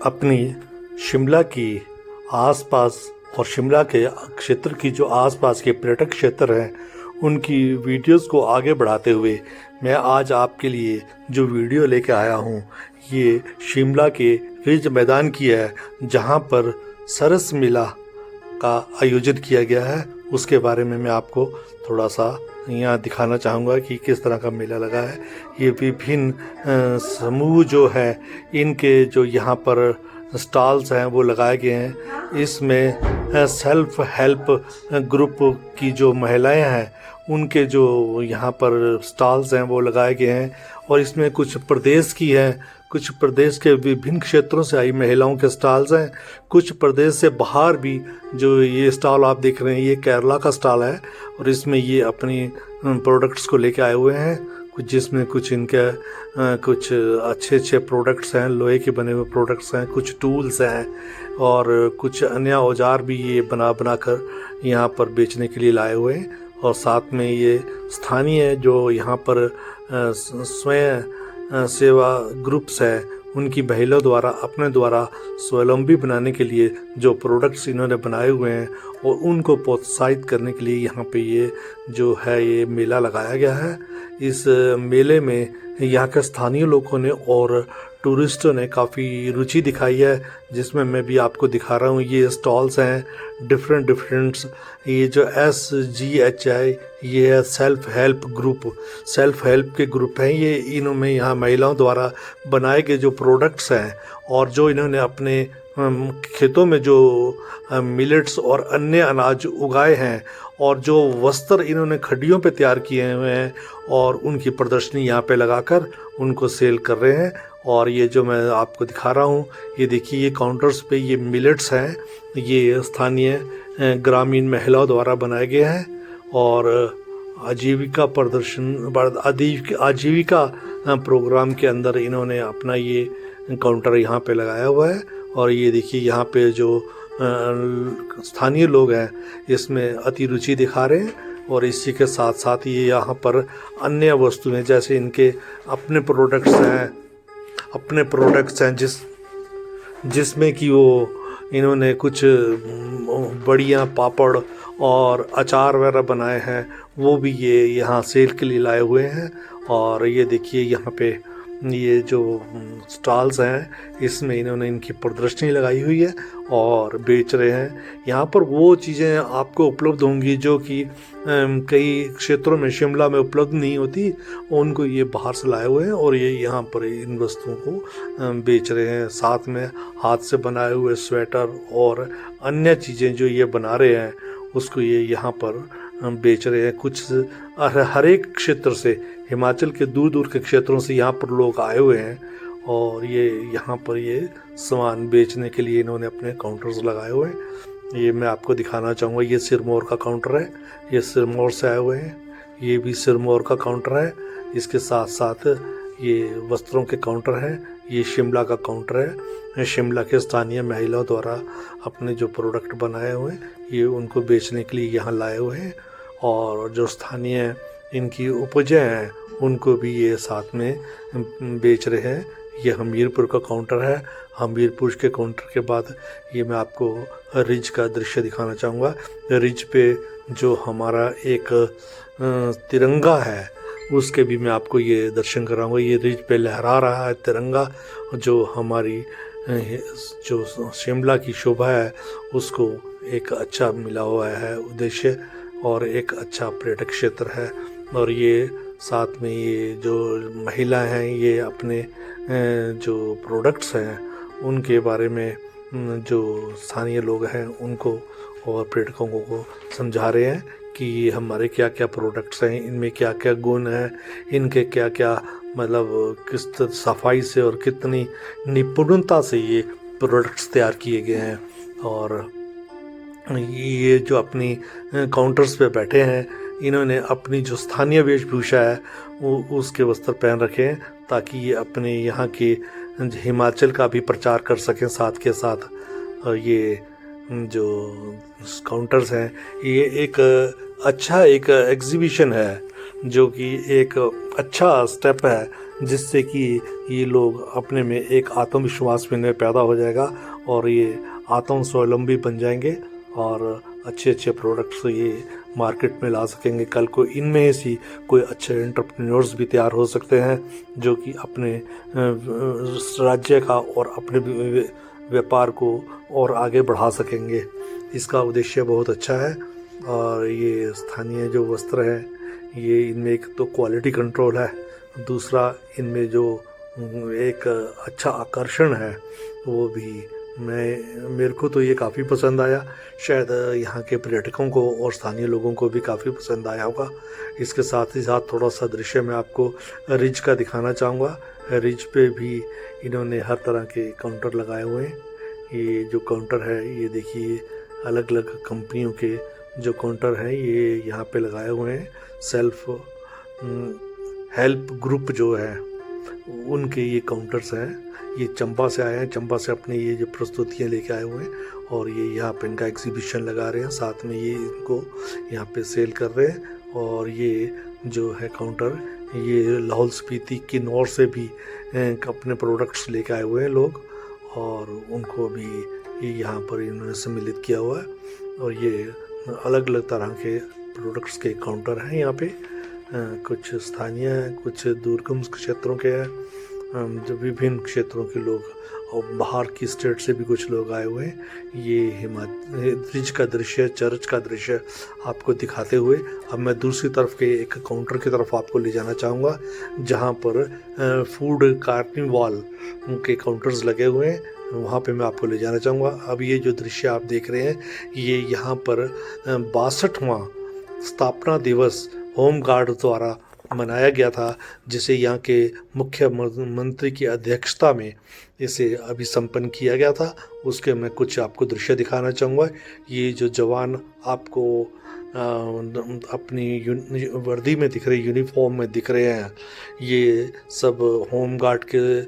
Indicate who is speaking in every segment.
Speaker 1: अपनी शिमला की आसपास और शिमला के क्षेत्र की जो आसपास के पर्यटक क्षेत्र हैं उनकी वीडियोस को आगे बढ़ाते हुए मैं आज आपके लिए जो वीडियो लेके आया हूँ ये शिमला के रिज मैदान की है, जहाँ पर सरस मेला का आयोजन किया गया है। उसके बारे में मैं आपको थोड़ा सा यहाँ दिखाना चाहूँगा कि किस तरह का मेला लगा है। ये विभिन्न समूह जो है इनके जो यहाँ पर स्टॉल्स हैं वो लगाए गए हैं। इसमें सेल्फ हेल्प ग्रुप की जो महिलाएं हैं उनके जो यहाँ पर स्टॉल्स हैं वो लगाए गए हैं, और इसमें कुछ प्रदेश की हैं, कुछ प्रदेश के विभिन्न क्षेत्रों से आई महिलाओं के स्टॉल्स हैं, कुछ प्रदेश से बाहर भी। जो ये स्टॉल आप देख रहे हैं ये केरला का स्टॉल है, और इसमें ये अपनी प्रोडक्ट्स को लेके आए हुए हैं, जिसमें कुछ इनके कुछ अच्छे प्रोडक्ट्स हैं, लोहे के बने हुए प्रोडक्ट्स हैं, कुछ टूल्स हैं और कुछ अन्य औजार भी ये बना कर यहाँ पर बेचने के लिए लाए हुए हैं। और साथ में ये स्थानीय जो यहाँ पर स्वयं सेवा ग्रुप्स है उनकी महिलाओं द्वारा अपने द्वारा स्वावलंबी बनाने के लिए जो प्रोडक्ट्स इन्होंने बनाए हुए हैं और उनको प्रोत्साहित करने के लिए यहाँ पे ये जो है ये मेला लगाया गया है। इस मेले में यहाँ के स्थानीय लोगों ने और टूरिस्टों ने काफ़ी रुचि दिखाई है, जिसमें मैं भी आपको दिखा रहा हूँ। ये स्टॉल्स हैं डिफरेंट। ये जो SGHI ये है सेल्फ हेल्प के ग्रुप हैं। ये इन्होंने यहाँ महिलाओं द्वारा बनाए गए जो प्रोडक्ट्स हैं और जो इन्होंने अपने खेतों में जो मिलेट्स और अन्य अनाज उगाए हैं और जो वस्त्र इन्होंने खड्डियों पे तैयार किए हुए हैं और उनकी प्रदर्शनी यहाँ पे लगाकर उनको सेल कर रहे हैं। और ये जो मैं आपको दिखा रहा हूँ ये देखिए, ये काउंटर्स पे ये मिलेट्स हैं, ये स्थानीय ग्रामीण महिलाओं द्वारा बनाए गए हैं और आजीविका प्रोग्राम के अंदर इन्होंने अपना ये काउंटर यहाँ पे लगाया हुआ है। और ये देखिए यहाँ पे जो स्थानीय लोग हैं इसमें अति रुचि दिखा रहे हैं, और इसी के साथ साथ ये यहाँ पर अन्य वस्तुएं जैसे इनके अपने प्रोडक्ट्स हैं जिसमें कि वो इन्होंने कुछ बढ़िया पापड़ और अचार वगैरह बनाए हैं, वो भी ये यहाँ सेल के लिए लाए हुए हैं। और ये देखिए यहाँ पे ये जो स्टॉल्स हैं इसमें इन्होंने इनकी प्रदर्शनी लगाई हुई है और बेच रहे हैं। यहाँ पर वो चीज़ें आपको उपलब्ध होंगी जो कि कई क्षेत्रों में शिमला में उपलब्ध नहीं होती, उनको ये बाहर से लाए हुए हैं और ये यहाँ पर इन वस्तुओं को बेच रहे हैं। साथ में हाथ से बनाए हुए स्वेटर और अन्य चीज़ें जो ये बना रहे हैं उसको ये यहाँ पर बेच रहे हैं। कुछ हर एक क्षेत्र से, हिमाचल के दूर के क्षेत्रों से यहाँ पर लोग आए हुए हैं और ये यहाँ पर ये सामान बेचने के लिए इन्होंने अपने काउंटर्स लगाए हुए हैं। ये मैं आपको दिखाना चाहूँगा, ये सिरमौर का काउंटर है, ये सिरमौर से आए हुए हैं, ये भी सिरमौर का काउंटर है। इसके साथ साथ ये वस्त्रों के काउंटर हैं, ये शिमला का काउंटर है। शिमला के स्थानीय महिलाओं द्वारा अपने जो प्रोडक्ट बनाए हुए हैं ये उनको बेचने के लिए यहाँ लाए हुए हैं, और जो स्थानीय इनकी उपजें हैं उनको भी ये साथ में बेच रहे हैं। ये हमीरपुर का काउंटर है। हमीरपुर के काउंटर के बाद ये मैं आपको रिज का दृश्य दिखाना चाहूँगा। रिज पे जो हमारा एक तिरंगा है उसके भी मैं आपको ये दर्शन कराऊंगा। ये रिज पे लहरा रहा है तिरंगा, जो हमारी जो शिमला की शोभा है उसको एक अच्छा मिला हुआ है उद्देश्य, और एक अच्छा पर्यटक क्षेत्र है। और ये साथ में ये जो महिला हैं ये अपने जो प्रोडक्ट्स हैं उनके बारे में जो स्थानीय लोग हैं उनको और पर्यटकों को समझा रहे हैं कि हमारे क्या क्या प्रोडक्ट्स हैं, इनमें क्या क्या गुण हैं, इनके क्या क्या मतलब किस सफाई से और कितनी निपुणता से ये प्रोडक्ट्स तैयार किए गए हैं। और ये जो अपनी काउंटर्स पे बैठे हैं इन्होंने अपनी जो स्थानीय वेशभूषा है वो उसके वस्त्र पहन रखे हैं ताकि ये अपने यहाँ के हिमाचल का भी प्रचार कर सकें। साथ के साथ ये जो काउंटर्स हैं ये एक अच्छा एक एग्जीबिशन है, जो कि एक अच्छा स्टेप है जिससे कि ये लोग अपने में एक आत्मविश्वास भी इनमें पैदा हो जाएगा और ये आत्म स्वावलंबी बन जाएंगे और अच्छे अच्छे प्रोडक्ट्स ये मार्केट में ला सकेंगे। कल को इनमें से कोई अच्छे एंटरप्रेन्योर्स भी तैयार हो सकते हैं जो कि अपने राज्य का और अपने व्यापार को और आगे बढ़ा सकेंगे। इसका उद्देश्य बहुत अच्छा है। और ये स्थानीय जो वस्त्र है, ये इनमें एक तो क्वालिटी कंट्रोल है, दूसरा इनमें जो एक अच्छा आकर्षण है वो भी मेरे को तो ये काफ़ी पसंद आया। शायद यहाँ के पर्यटकों को और स्थानीय लोगों को भी काफ़ी पसंद आया होगा। इसके साथ ही साथ थोड़ा सा दृश्य मैं आपको रिज का दिखाना चाहूँगा। रिज पे भी इन्होंने हर तरह के काउंटर लगाए हुए हैं। ये जो काउंटर है ये देखिए अलग अलग कंपनियों के जो काउंटर हैं ये यहाँ पे लगाए हुए हैं। सेल्फ हेल्प ग्रुप जो है उनके ये काउंटर्स हैं। ये चंबा से आए हैं, चंबा से अपने ये जो प्रस्तुतियाँ लेके आए हुए हैं और ये यहाँ पे इनका एग्जीबिशन लगा रहे हैं, साथ में ये इनको यहाँ पे सेल कर रहे हैं। और ये जो है काउंटर ये लाहौल स्पीति किन्नौर से भी अपने प्रोडक्ट्स लेके आए हुए हैं लोग और उनको भी ये यहाँ पर इन्होंने सम्मिलित किया हुआ है। और ये अलग अलग तरह के प्रोडक्ट्स के काउंटर हैं यहाँ पे, कुछ स्थानीय हैं, कुछ दुर्गम क्षेत्रों के हैं, जो विभिन्न क्षेत्रों के लोग और बाहर की स्टेट से भी कुछ लोग आए हुए हैं। ये रिज का दृश्य, चर्च का दृश्य आपको दिखाते हुए अब मैं दूसरी तरफ के एक काउंटर की तरफ आपको ले जाना चाहूँगा जहाँ पर फूड कार्निवाल के काउंटर्स लगे हुए हैं, वहाँ पे मैं आपको ले जाना चाहूँगा। अब ये जो दृश्य आप देख रहे हैं ये यहाँ पर 62वां स्थापना दिवस होम गार्ड द्वारा मनाया गया था, जिसे यहाँ के मुख्यमंत्री की अध्यक्षता में इसे अभी संपन्न किया गया था। उसके मैं कुछ आपको दृश्य दिखाना चाहूँगा। ये जो जवान आपको अपनी वर्दी में दिख रहे, यूनिफॉर्म में दिख रहे हैं, ये सब होम गार्ड के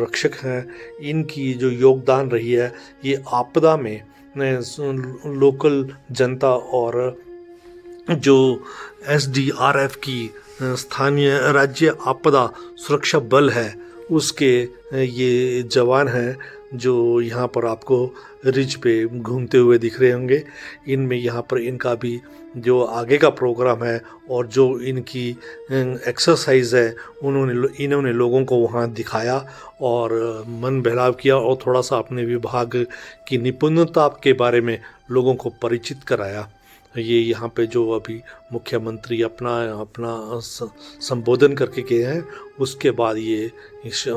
Speaker 1: रक्षक हैं। इनकी जो योगदान रही है ये आपदा में लोकल जनता और जो SDRF की स्थानीय राज्य आपदा सुरक्षा बल है उसके ये जवान हैं जो यहाँ पर आपको रिज पे घूमते हुए दिख रहे होंगे। इनमें यहाँ पर इनका भी जो आगे का प्रोग्राम है और जो इनकी एक्सरसाइज है इन्होंने लोगों को वहाँ दिखाया और मन बहलाव किया और थोड़ा सा अपने विभाग की निपुणता के बारे में लोगों को परिचित कराया। ये यहाँ पे जो अभी मुख्यमंत्री अपना संबोधन करके गए हैं उसके बाद ये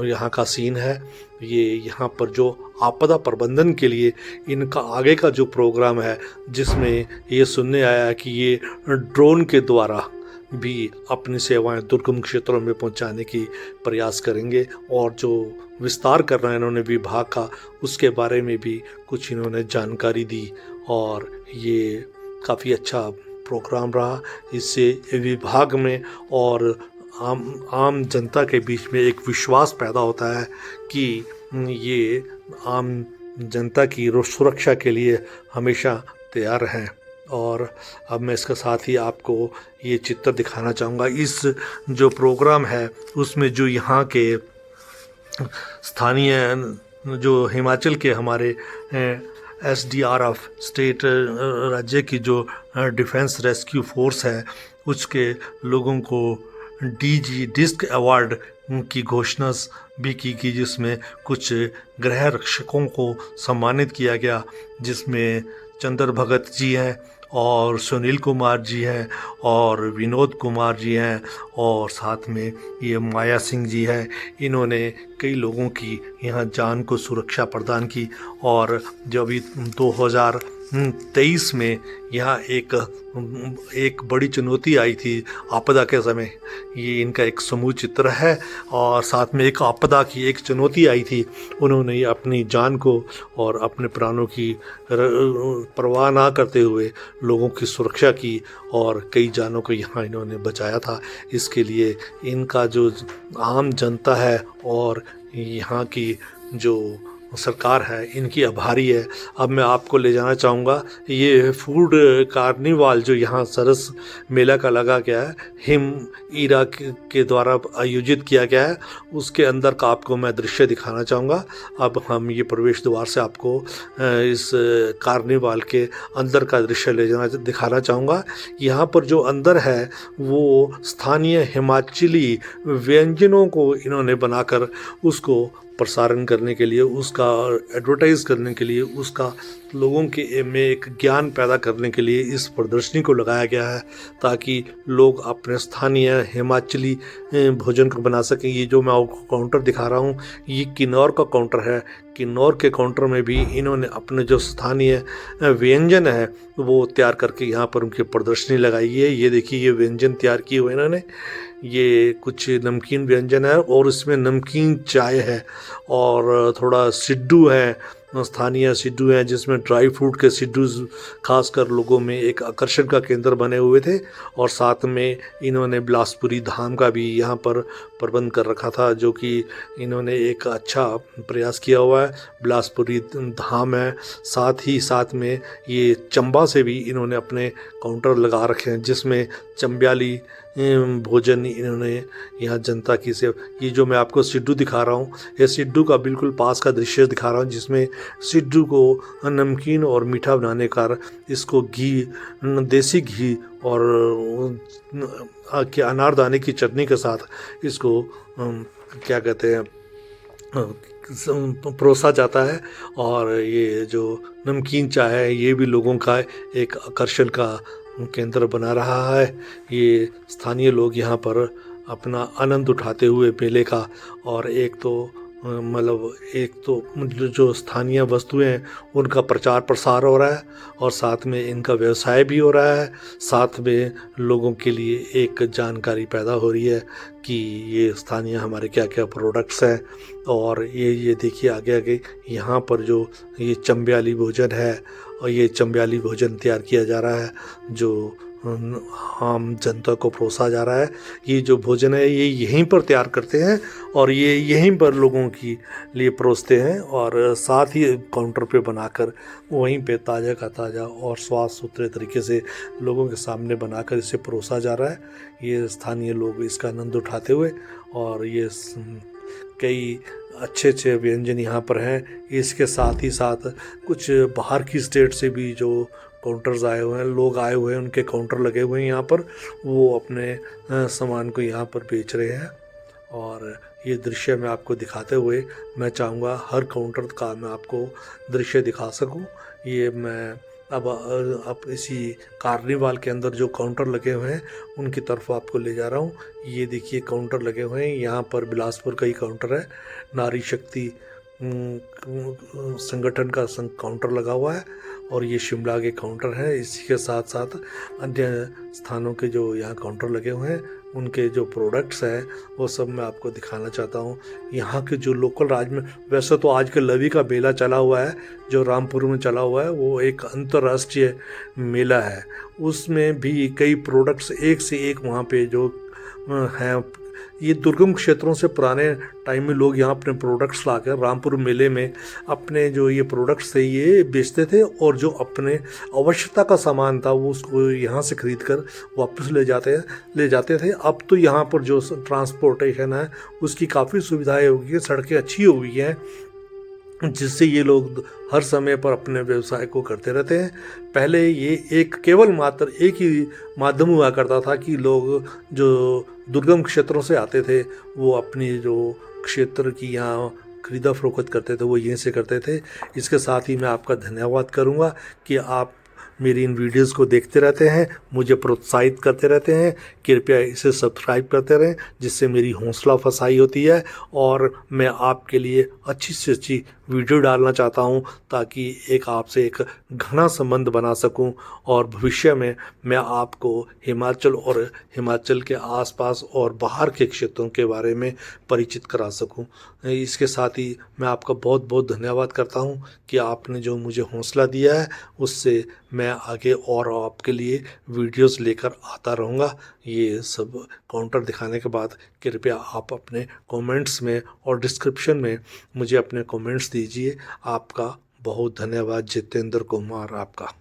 Speaker 1: यहाँ का सीन है। ये यहाँ पर जो आपदा प्रबंधन के लिए इनका आगे का जो प्रोग्राम है जिसमें ये सुनने आया कि ये ड्रोन के द्वारा भी अपनी सेवाएं दुर्गम क्षेत्रों में पहुंचाने की प्रयास करेंगे और जो विस्तार करना है इन्होंने विभाग का उसके बारे में भी कुछ इन्होंने जानकारी दी और ये काफ़ी अच्छा प्रोग्राम रहा। इससे विभाग में और आम जनता के बीच में एक विश्वास पैदा होता है कि ये आम जनता की सुरक्षा के लिए हमेशा तैयार हैं। और अब मैं इसके साथ ही आपको ये चित्र दिखाना चाहूँगा। इस जो प्रोग्राम है उसमें जो यहाँ के स्थानीय जो हिमाचल के हमारे SDRF स्टेट राज्य की जो डिफेंस रेस्क्यू फोर्स है उसके लोगों को DG डिस्क अवार्ड की घोषणा भी की गई, जिसमें कुछ गृह रक्षकों को सम्मानित किया गया, जिसमें चंद्र भगत जी हैं और सुनील कुमार जी हैं और विनोद कुमार जी हैं और साथ में ये माया सिंह जी हैं। इन्होंने कई लोगों की यहाँ जान को सुरक्षा प्रदान की और जब 2023 में यहाँ एक बड़ी चुनौती आई थी आपदा के समय, ये इनका एक समूह चित्र है और साथ में एक आपदा की एक चुनौती आई थी, उन्होंने अपनी जान को और अपने प्राणों की परवाह ना करते हुए लोगों की सुरक्षा की और कई जानों को यहाँ इन्होंने बचाया था। इसके लिए इनका जो आम जनता है और यहाँ की जो सरकार है इनकी आभारी है। अब मैं आपको ले जाना चाहूँगा, ये फूड कार्निवाल जो यहाँ सरस मेला का लगा गया है, हिम ईरा के द्वारा आयोजित किया गया है, उसके अंदर का आपको मैं दृश्य दिखाना चाहूँगा। अब हम ये प्रवेश द्वार से आपको इस कार्निवाल के अंदर का दृश्य ले जाना दिखाना चाहूँगा। यहाँ पर जो अंदर है वो स्थानीय हिमाचली व्यंजनों को इन्होंने बनाकर उसको प्रसारण करने के लिए, उसका एडवर्टाइज करने के लिए, उसका लोगों के में एक ज्ञान पैदा करने के लिए इस प्रदर्शनी को लगाया गया है, ताकि लोग अपने स्थानीय हिमाचली भोजन को बना सकें। ये जो मैं आपको काउंटर दिखा रहा हूँ, ये किन्नौर का काउंटर है। किन्नौर के काउंटर में भी इन्होंने अपने जो स्थानीय व्यंजन है वो तैयार करके यहाँ पर उनकी प्रदर्शनी लगाई है। ये देखिए, ये व्यंजन तैयार किए हुए इन्होंने। ये कुछ नमकीन व्यंजन है और इसमें नमकीन चाय है और थोड़ा सिड्डू है, स्थानीय सिड्डू हैं जिसमें ड्राई फ्रूट के सिड्डू खासकर लोगों में एक आकर्षण का केंद्र बने हुए थे। और साथ में इन्होंने बिलासपुरी धाम का भी यहाँ पर प्रबंध कर रखा था, जो कि इन्होंने एक अच्छा प्रयास किया हुआ है। बिलासपुरी धाम है, साथ ही साथ में ये चंबा से भी इन्होंने अपने काउंटर लगा रखे हैं, जिसमें चंब्याली भोजन इन्होंने यहाँ जनता की से। ये जो मैं आपको सिड्डू दिखा रहा हूँ, ये सिड्डू का बिल्कुल पास का दृश्य दिखा रहा हूँ, जिसमें सिड्डू को नमकीन और मीठा बनाने का इसको घी, देसी घी और अनारदाने की चटनी के साथ इसको क्या कहते हैं परोसा जाता है। और ये जो नमकीन चाय है ये भी लोगों का एक आकर्षण का केंद्र बना रहा है। ये स्थानीय लोग यहाँ पर अपना आनंद उठाते हुए मेले का, और एक तो जो स्थानीय वस्तुएं हैं उनका प्रचार प्रसार हो रहा है, और साथ में इनका व्यवसाय भी हो रहा है। साथ में लोगों के लिए एक जानकारी पैदा हो रही है कि ये स्थानीय हमारे क्या क्या प्रोडक्ट्स हैं। और ये देखिए आगे आगे यहाँ पर जो ये चंब्याली भोजन है, और ये चंब्याली भोजन तैयार किया जा रहा है जो आम जनता को परोसा जा रहा है। ये जो भोजन है ये यहीं पर तैयार करते हैं और ये यहीं पर लोगों की लिए परोसते हैं, और साथ ही काउंटर पे बनाकर वहीं पे ताज़ा का ताज़ा और साफ सुथरे तरीके से लोगों के सामने बनाकर इसे परोसा जा रहा है। ये स्थानीय लोग इसका आनंद उठाते हुए, और ये कई अच्छे अच्छे व्यंजन यहाँ पर हैं। इसके साथ ही साथ कुछ बाहर की स्टेट से भी जो काउंटर्स आए हुए हैं, लोग आए हुए हैं, उनके काउंटर लगे हुए हैं यहाँ पर, वो अपने सामान को यहाँ पर बेच रहे हैं। और ये दृश्य मैं आपको दिखाते हुए मैं चाहूँगा हर काउंटर का मैं आपको दृश्य दिखा सकूँ। ये मैं अब इसी कार्निवाल के अंदर जो काउंटर लगे हुए हैं उनकी तरफ आपको ले जा रहा हूँ। ये देखिए काउंटर लगे हुए हैं, यहाँ पर बिलासपुर का ही काउंटर है, नारी शक्ति संगठन का काउंटर लगा हुआ है, और ये शिमला के काउंटर हैं। इसी के साथ साथ अन्य स्थानों के जो यहाँ काउंटर लगे हुए हैं उनके जो प्रोडक्ट्स हैं वो सब मैं आपको दिखाना चाहता हूँ। यहाँ के जो लोकल राज्य में, वैसे तो आज के लवी का मेला चला हुआ है जो रामपुर में चला हुआ है, वो एक अंतर्राष्ट्रीय मेला है, उसमें भी कई प्रोडक्ट्स एक से एक वहाँ पे जो हैं। ये दुर्गम क्षेत्रों से पुराने टाइम में लोग यहाँ अपने प्रोडक्ट्स लाकर रामपुर मेले में अपने जो ये प्रोडक्ट्स थे ये बेचते थे, और जो अपने आवश्यकता का सामान था वो उसको यहाँ से खरीद कर वापस ले जाते थे। अब तो यहाँ पर जो ट्रांसपोर्टेशन है उसकी काफ़ी सुविधाएं हो गई है, सड़कें अच्छी हो गई हैं, जिससे ये लोग हर समय पर अपने व्यवसाय को करते रहते हैं। पहले ये केवल मात्र एक ही माध्यम हुआ करता था कि लोग जो दुर्गम क्षेत्रों से आते थे वो अपनी जो क्षेत्र की यहाँ खरीदा फरोख्त करते थे वो यहीं से करते थे। इसके साथ ही मैं आपका धन्यवाद करूँगा कि आप मेरी इन वीडियोस को देखते रहते हैं, मुझे प्रोत्साहित करते रहते हैं। कृपया इसे सब्सक्राइब करते रहें, जिससे मेरी हौसला अफजाई होती है, और मैं आपके लिए अच्छी से अच्छी वीडियो डालना चाहता हूं ताकि आपसे एक घना संबंध बना सकूं, और भविष्य में मैं आपको हिमाचल और हिमाचल के आसपास और बाहर के क्षेत्रों के बारे में परिचित करा सकूं। इसके साथ ही मैं आपका बहुत बहुत धन्यवाद करता हूं कि आपने जो मुझे हौसला दिया है उससे मैं मैं आगे और आपके लिए वीडियोस लेकर आता रहूँगा। ये सब काउंटर दिखाने के बाद कृपया आप अपने कमेंट्स में और डिस्क्रिप्शन में मुझे अपने कमेंट्स दीजिए। आपका बहुत धन्यवाद जितेंद्र कुमार आपका।